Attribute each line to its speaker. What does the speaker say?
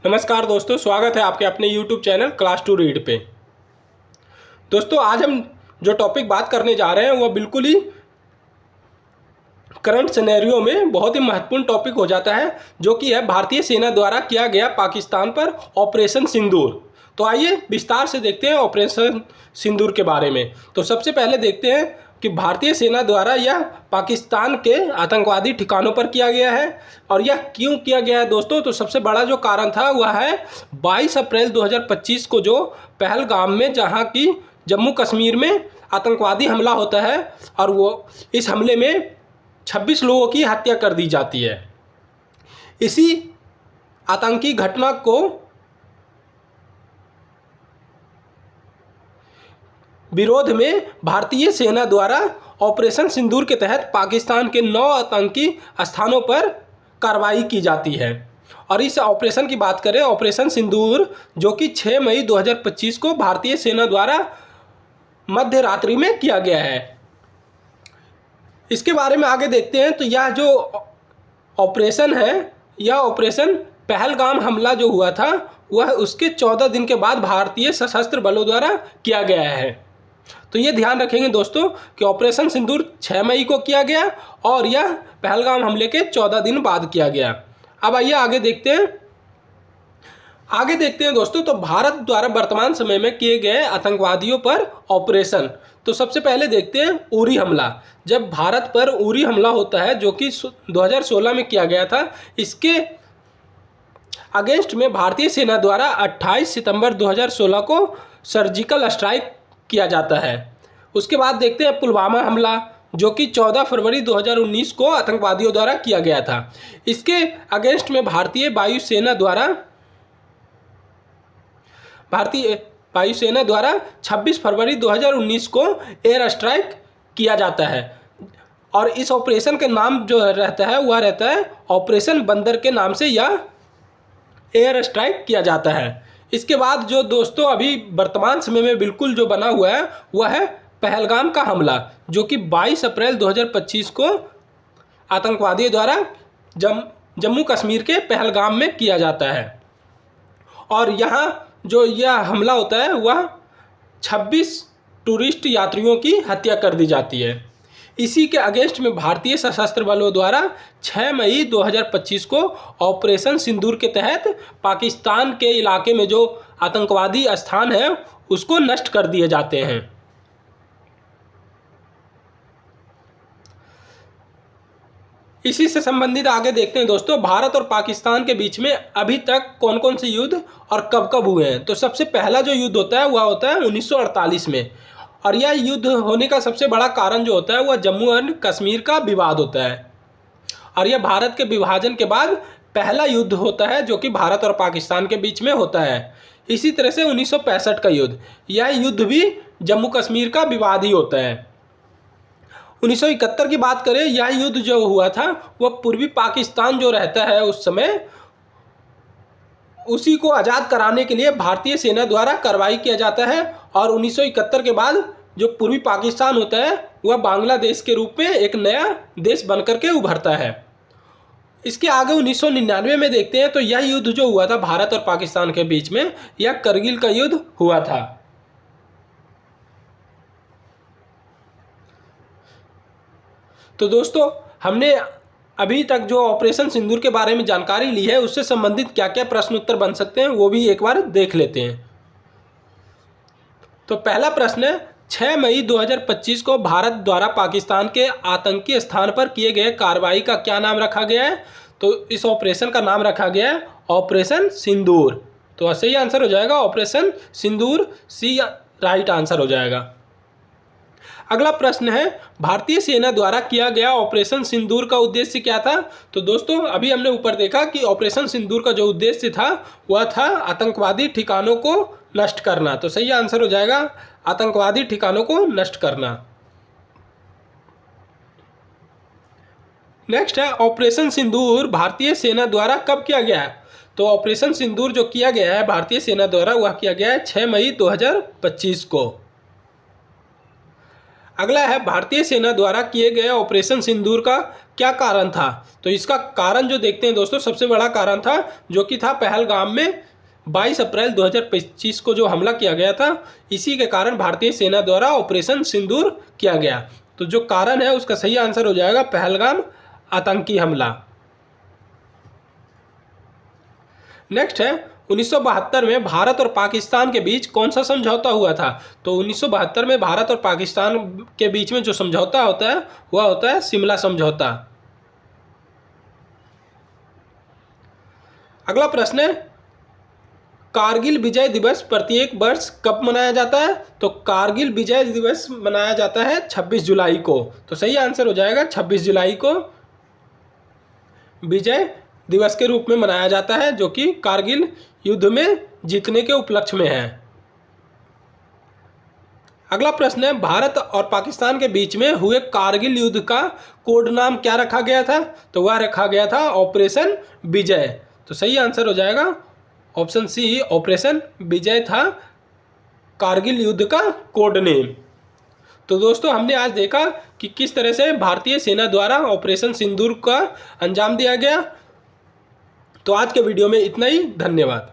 Speaker 1: नमस्कार दोस्तों, स्वागत है आपके अपने YouTube channel class to read पे। दोस्तों, आज हम जो टॉपिक बात करने जा रहे हैं वह बिल्कुल ही करंट सिनेरियो में बहुत ही महत्वपूर्ण टॉपिक हो जाता है, जो कि है भारतीय सेना द्वारा किया गया पाकिस्तान पर ऑपरेशन सिंदूर। तो आइए विस्तार से देखते हैं ऑपरेशन सिंदूर के बारे में। तो सबसे पहले देखते हैं कि भारतीय सेना द्वारा यह पाकिस्तान के आतंकवादी ठिकानों पर किया गया है और यह क्यों किया गया है। दोस्तों, तो सबसे बड़ा जो कारण था वह है 22 अप्रैल 2025 को जो पहलगाम में, जहां की जम्मू कश्मीर में आतंकवादी हमला होता है और वो इस हमले में 26 लोगों की हत्या कर दी जाती है। इसी आतंकी घटना को विरोध में भारतीय सेना द्वारा ऑपरेशन सिंदूर के तहत पाकिस्तान के 9 आतंकी स्थानों पर कार्रवाई की जाती है। और इस ऑपरेशन की बात करें, ऑपरेशन सिंदूर जो कि 6 मई 2025 को भारतीय सेना द्वारा मध्य रात्रि में किया गया है। इसके बारे में आगे देखते हैं। तो यह जो ऑपरेशन है, यह ऑपरेशन पहलगाम हमला जो हुआ था वह उसके 14 दिन के बाद भारतीय सशस्त्र बलों द्वारा किया गया है। तो ये ध्यान रखेंगे दोस्तों कि ऑपरेशन सिंदूर 6 मई को किया गया और यह पहलगाम हमले के 14 दिन बाद किया गया। अब आइए आगे देखते हैं दोस्तों। तो भारत द्वारा वर्तमान समय में किए गए आतंकवादियों पर ऑपरेशन। तो सबसे पहले देखते हैं उरी हमला। जब भारत पर उरी हमला होता है जो कि 2016 में किया गया था, इसके अगेंस्ट में भारतीय सेना द्वारा 28 सितंबर 2016 को सर्जिकल स्ट्राइक किया जाता है। उसके बाद देखते हैं पुलवामा हमला, जो कि 14 फरवरी 2019 को आतंकवादियों द्वारा किया गया था। इसके अगेंस्ट में भारतीय वायुसेना द्वारा 26 फरवरी 2019 को एयर स्ट्राइक किया जाता है। और इस ऑपरेशन के नाम जो रहता है वह रहता है ऑपरेशन बंदर के नाम से यह एयर स्ट्राइक किया जाता है। इसके बाद जो दोस्तों अभी वर्तमान समय में बिल्कुल जो बना हुआ है वह है पहलगाम का हमला, जो कि 22 अप्रैल 2025 को आतंकवादियों द्वारा जम्मू कश्मीर के पहलगाम में किया जाता है। और यहाँ जो यह हमला होता है वह 26 टूरिस्ट यात्रियों की हत्या कर दी जाती है। इसी के अगेंस्ट में भारतीय सशस्त्र बलों द्वारा 6 मई 2025 को ऑपरेशन सिंदूर के तहत पाकिस्तान के इलाके में जो आतंकवादी स्थान है उसको नष्ट कर दिए जाते हैं। इसी से संबंधित आगे देखते हैं दोस्तों, भारत और पाकिस्तान के बीच में अभी तक कौन कौन से युद्ध और कब कब हुए हैं। तो सबसे पहला जो युद्ध होता है वह होता है 1948 में। और यह युद्ध होने का सबसे बड़ा कारण जो होता है वह जम्मू एंड कश्मीर का विवाद होता है। और यह भारत के विभाजन के बाद पहला युद्ध होता है जो कि भारत और पाकिस्तान के बीच में होता है। इसी तरह से 1965 का युद्ध, यह युद्ध भी जम्मू कश्मीर का विवाद ही होता है। 1971 की बात करें, यह युद्ध जो हुआ था वह पूर्वी पाकिस्तान जो रहता है उस समय, उसी को आज़ाद कराने के लिए भारतीय सेना द्वारा कार्रवाई किया जाता है। और 1971 के बाद जो पूर्वी पाकिस्तान होता है वह बांग्लादेश के रूप में एक नया देश बनकर के उभरता है। इसके आगे 1999 में देखते हैं। तो यह युद्ध जो हुआ था भारत और पाकिस्तान के बीच में, यह करगिल का युद्ध हुआ था। तो दोस्तों, हमने अभी तक जो ऑपरेशन सिंदूर के बारे में जानकारी ली है उससे संबंधित क्या क्या प्रश्न उत्तर बन सकते हैं वो भी एक बार देख लेते हैं। तो पहला प्रश्न है, 6 मई 2025 को भारत द्वारा पाकिस्तान के आतंकी स्थान पर किए गए कार्रवाई का क्या नाम रखा गया है। तो इस ऑपरेशन का नाम रखा गया है ऑपरेशन सिंदूर। तो सही आंसर हो जाएगा ऑपरेशन सिंदूर, सी राइट आंसर हो जाएगा। अगला प्रश्न है, भारतीय सेना द्वारा किया गया ऑपरेशन सिंदूर का उद्देश्य क्या था। तो दोस्तों, अभी हमने ऊपर देखा कि ऑपरेशन सिंदूर का जो उद्देश्य था वह था आतंकवादी ठिकानों को नष्ट करना। तो सही आंसर हो जाएगा आतंकवादी ठिकानों को नष्ट करना। नेक्स्ट है, ऑपरेशन सिंदूर भारतीय सेना द्वारा कब किया गया है। तो ऑपरेशन सिंदूर जो किया गया है भारतीय सेना द्वारा वह किया गया है 6 मई 2025 को। अगला है भारतीय सेना द्वारा किए गए ऑपरेशन सिंदूर का क्या कारण था। तो इसका कारण जो देखते हैं दोस्तों, सबसे बड़ा कारण था जो कि था पहलगाम में 22 अप्रैल 2025 को जो हमला किया गया था, इसी के कारण भारतीय सेना द्वारा ऑपरेशन सिंदूर किया गया। तो जो कारण है उसका सही आंसर हो जाएगा पहलगाम आतंकी हमला। नेक्स्ट है 1972 में भारत और पाकिस्तान के बीच कौन सा समझौता हुआ था। तो 1972 में भारत और पाकिस्तान के बीच में जो समझौता होता है वह होता है शिमला समझौता। अगला प्रश्न है कारगिल विजय दिवस प्रत्येक वर्ष कब मनाया जाता है। तो कारगिल विजय दिवस मनाया जाता है 26 जुलाई को। तो सही आंसर हो जाएगा 26 जुलाई को विजय दिवस के रूप में मनाया जाता है, जो कि कारगिल युद्ध में जीतने के उपलक्ष्य में है। अगला प्रश्न है भारत और पाकिस्तान के बीच में हुए कारगिल युद्ध का कोड नाम क्या रखा गया था। तो वह रखा गया था ऑपरेशन विजय। तो सही आंसर हो जाएगा ऑप्शन सी, ऑपरेशन विजय था कारगिल युद्ध का कोड नेम। तो दोस्तों हमने आज देखा कि किस तरह से भारतीय सेना द्वारा ऑपरेशन सिंदूर का अंजाम दिया गया। तो आज के वीडियो में इतना ही, धन्यवाद।